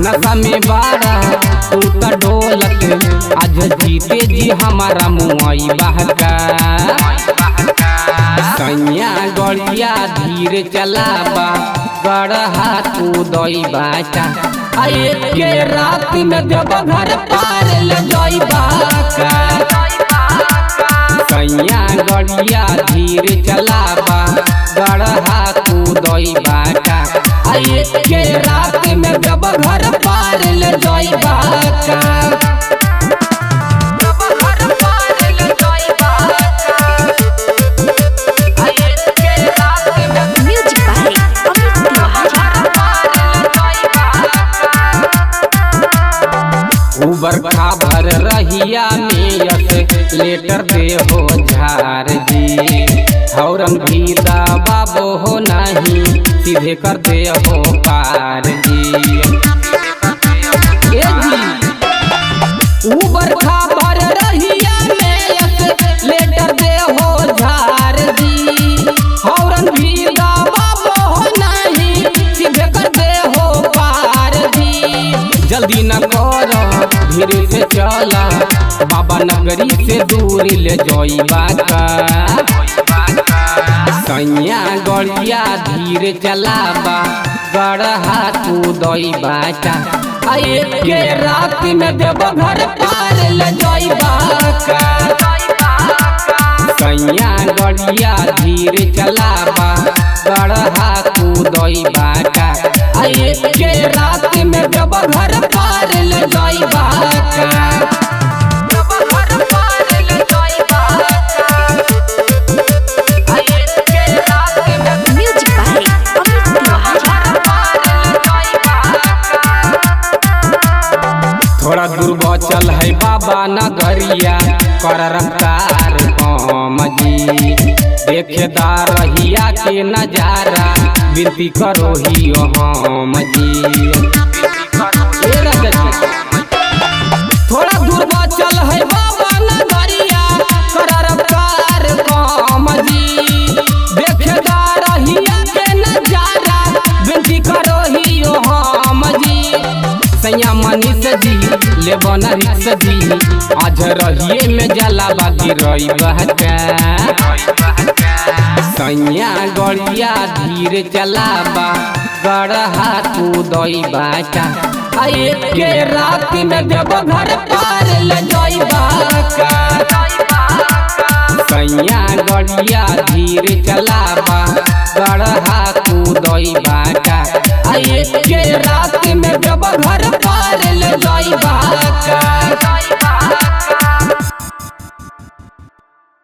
नशा में बाड़ा तू त ढोलक आज जीते जी हमारा मुआई बहका सैया गड़िया धीरे चलाबा गढ़हा तू दई बाचा के रात में जब घर पार ले जाइबा सैया गड़िया धीरे चलाबा गढ़हा तू दई बाचा के रात में जब घर पार ले जाइबा बरखा भर रहिया में लेटर दे हो झार जी हौरन भी दबाबो हो नहीं सीधे कर दे हो पार जी बरखा भर रहिया में लेटर दे हो झार जी हौरन भी दबाबो हो नहीं सीधे कर दे हो पार जी जल्दी न करो धीरे से चला बाबा नगरी से दूरी ले जाइबा सैया गड़िया धीरे चलाबा गढ़हा तू दई बाचा के रात में जब घर पार ले जाइबा सैया गड़िया धीरे चलाबा गढ़हा तू दई बाचा के रात में जब घर पार ले जाइबा थोड़ा दूर बचल है बाबा नगरिया कर रफ्तार कम जी देखेदार रहिया के नजारा विनती करो ही हम जी थोड़ा दूर बचल है बाबा नगरिया कर रफ्तार कम जी देखेदार रहिया के नजारा विनती करो ही हम जी सैया मनीष जी ले बना रिक्स जी आज रहिए में जलावा गिरई बहका सैया गड़िया धीरे चलाबा गढ़हा तू दई बाचा के रात में जब घर पार ले जाइबा सैया गड़िया धीरे चलाबा गढ़हा तू दई बाचा के रात में जब घर पार ले जाइबा।